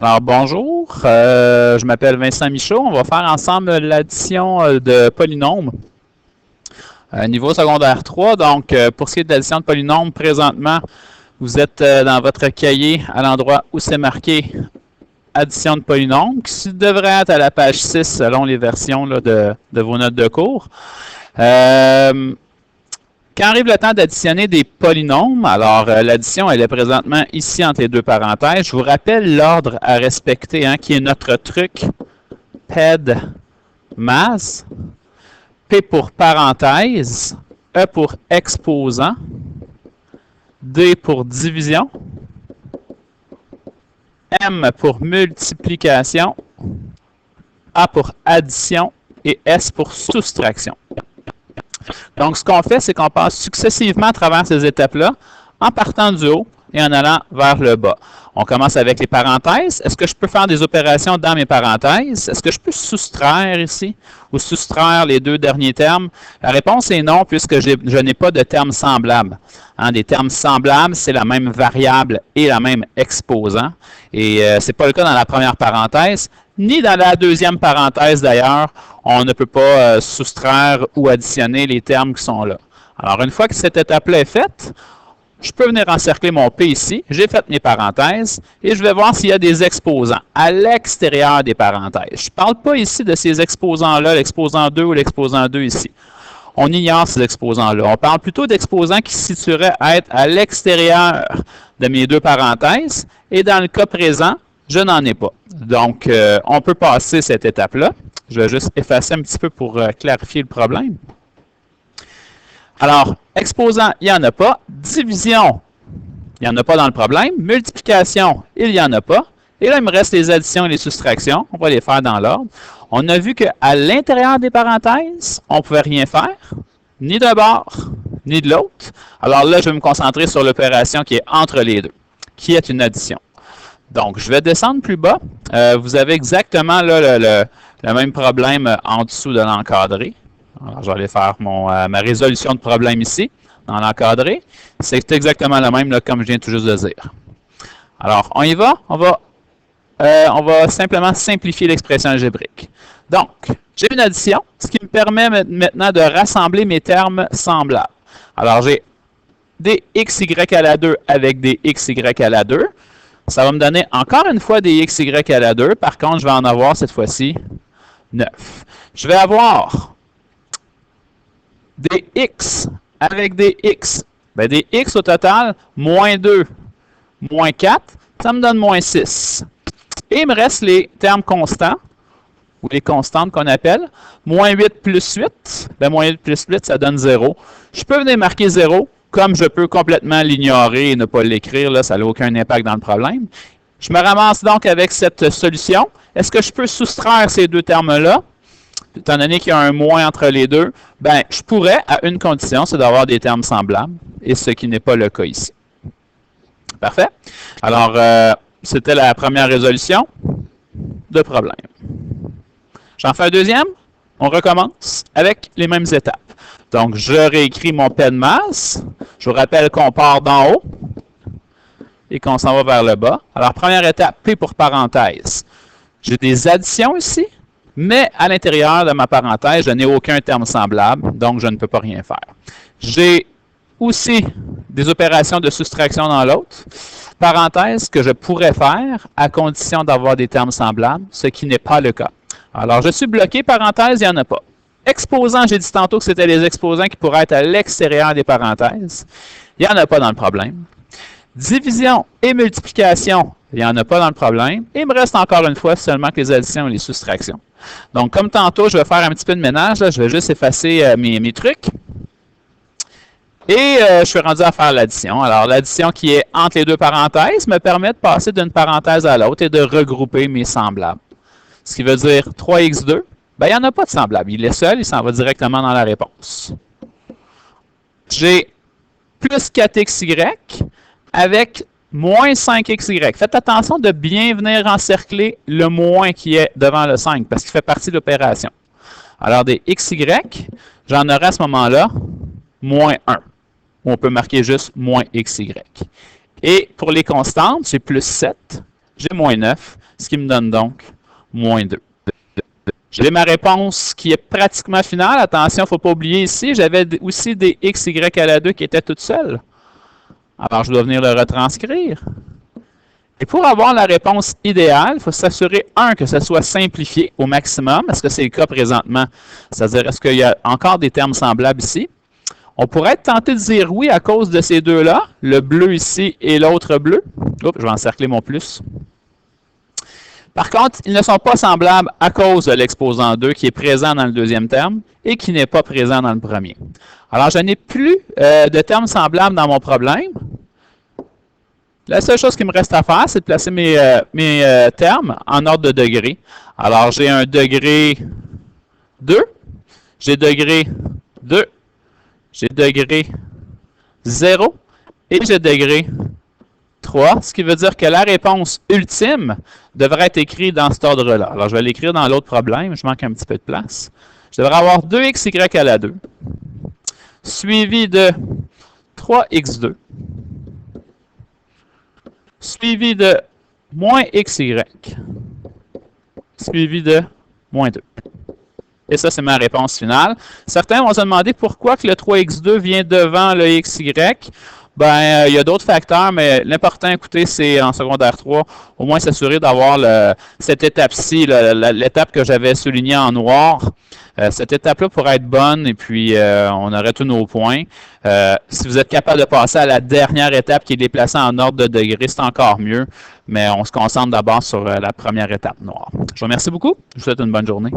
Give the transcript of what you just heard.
Alors bonjour, je m'appelle Vincent Michaud. On va faire ensemble l'addition de polynômes. Niveau secondaire 3, donc pour ce qui est de l'addition de polynômes, présentement, vous êtes dans votre cahier à l'endroit où c'est marqué addition de polynômes, qui devrait être à la page 6 selon les versions là, de vos notes de cours. Quand arrive le temps d'additionner des polynômes, alors l'addition elle est présentement ici entre les deux parenthèses. Je vous rappelle l'ordre à respecter, hein, qui est notre truc PED mass, P pour parenthèse, E pour exposant, D pour division, M pour multiplication, A pour addition et S pour soustraction. Donc, ce qu'on fait, c'est qu'on passe successivement à travers ces étapes-là, en partant du haut et en allant vers le bas. On commence avec les parenthèses. Est-ce que je peux faire des opérations dans mes parenthèses? Est-ce que je peux soustraire ici ou soustraire les deux derniers termes? La réponse est non, puisque je n'ai pas de termes semblables. Hein, des termes semblables, c'est la même variable et la même exposant. Et ce n'est pas le cas dans la première parenthèse, ni dans la deuxième parenthèse d'ailleurs. On ne peut pas soustraire ou additionner les termes qui sont là. Alors, une fois que cette étape-là est faite, je peux venir encercler mon P ici. J'ai fait mes parenthèses et je vais voir s'il y a des exposants à l'extérieur des parenthèses. Je ne parle pas ici de ces exposants-là, l'exposant 2 ou l'exposant 2 ici. On ignore ces exposants-là. On parle plutôt d'exposants qui se situeraient à être à l'extérieur de mes deux parenthèses. Et dans le cas présent, je n'en ai pas. Donc, on peut passer cette étape-là. Je vais juste effacer un petit peu pour clarifier le problème. Alors, exposant, il n'y en a pas. Division, il n'y en a pas dans le problème. Multiplication, il n'y en a pas. Et là, il me reste les additions et les soustractions. On va les faire dans l'ordre. On a vu qu'à l'intérieur des parenthèses, on ne pouvait rien faire, ni d'un bord, ni de l'autre. Alors là, je vais me concentrer sur l'opération qui est entre les deux, qui est une addition. Donc, je vais descendre plus bas. Vous avez exactement là, le même problème en dessous de l'encadré. Alors, je vais aller faire ma résolution de problème ici, dans l'encadré. C'est exactement le même, là, comme je viens tout juste de dire. Alors, on y va. On va simplement simplifier l'expression algébrique. Donc, j'ai une addition, ce qui me permet maintenant de rassembler mes termes semblables. Alors, j'ai des xy à la 2 avec des xy à la 2. Ça va me donner encore une fois des xy à la 2. Par contre, je vais en avoir cette fois-ci 9. Je vais avoir des x avec des x. Bien, des x au total, moins 2, moins 4, ça me donne moins 6. Et il me reste les termes constants, ou les constantes qu'on appelle. Moins 8 plus 8, bien, moins 8 plus 8, ça donne 0. Je peux venir marquer 0, comme je peux complètement l'ignorer et ne pas l'écrire, là, ça n'a aucun impact dans le problème. Je me ramasse donc avec cette solution. Est-ce que je peux soustraire ces deux termes-là? Étant donné qu'il y a un moins entre les deux, ben, je pourrais, à une condition, c'est d'avoir des termes semblables, et ce qui n'est pas le cas ici. Parfait. Alors, c'était la première résolution de problème. J'en fais un deuxième. On recommence avec les mêmes étapes. Donc, je réécris mon P de masse. Je vous rappelle qu'on part d'en haut et qu'on s'en va vers le bas. Alors, première étape, P pour parenthèse. J'ai des additions ici, mais à l'intérieur de ma parenthèse, je n'ai aucun terme semblable, donc je ne peux pas rien faire. J'ai aussi des opérations de soustraction dans l'autre. Parenthèse que je pourrais faire à condition d'avoir des termes semblables, ce qui n'est pas le cas. Alors, je suis bloqué, parenthèse, il n'y en a pas. Exposant, j'ai dit tantôt que c'était les exposants qui pourraient être à l'extérieur des parenthèses. Il n'y en a pas dans le problème. Division et multiplication, il n'y en a pas dans le problème. Et il me reste encore une fois seulement que les additions et les soustractions. Donc, comme tantôt, je vais faire un petit peu de ménage. Là, je vais juste effacer mes trucs. Et je suis rendu à faire l'addition. Alors, l'addition qui est entre les deux parenthèses me permet de passer d'une parenthèse à l'autre et de regrouper mes semblables. Ce qui veut dire 3x2, ben, il n'y en a pas de semblable. Il est seul, il s'en va directement dans la réponse. J'ai plus 4xy avec moins 5xy. Faites attention de bien venir encercler le moins qui est devant le 5 parce qu'il fait partie de l'opération. Alors, des xy, j'en aurai à ce moment-là moins 1. On peut marquer juste moins xy. Et pour les constantes, j'ai plus 7. j'ai moins 9, ce qui me donne donc moins 2. J'ai ma réponse qui est pratiquement finale. Attention, il ne faut pas oublier ici, j'avais aussi des x, y à la 2 qui étaient toutes seules. Alors, je dois venir le retranscrire. Et pour avoir la réponse idéale, il faut s'assurer, que ça soit simplifié au maximum. Est-ce que c'est le cas présentement? C'est-à-dire, est-ce qu'il y a encore des termes semblables ici? On pourrait être tenté de dire oui à cause de ces deux-là, le bleu ici et l'autre bleu. Oups, je vais encercler mon plus. Par contre, ils ne sont pas semblables à cause de l'exposant 2 qui est présent dans le deuxième terme et qui n'est pas présent dans le premier. Alors, je n'ai plus de termes semblables dans mon problème. La seule chose qui me reste à faire, c'est de placer mes termes en ordre de degré. Alors, j'ai un degré 2, j'ai degré 2, j'ai degré 0 et j'ai degré 3, ce qui veut dire que la réponse ultime devrait être écrite dans cet ordre-là. Alors, je vais l'écrire dans l'autre problème, je manque un petit peu de place. Je devrais avoir 2xy à la 2, suivi de 3x2, suivi de moins xy, suivi de moins 2. Et ça, c'est ma réponse finale. Certains vont se demander pourquoi que le 3x2 vient devant le xy. Ben, il y a d'autres facteurs, mais l'important, écoutez, c'est en secondaire 3, au moins s'assurer d'avoir cette étape-ci, l'étape que j'avais soulignée en noir. Cette étape-là pourrait être bonne et puis on aurait tous nos points. Si vous êtes capable de passer à la dernière étape qui est déplacée en ordre de degré, c'est encore mieux, mais on se concentre d'abord sur la première étape noire. Je vous remercie beaucoup. Je vous souhaite une bonne journée.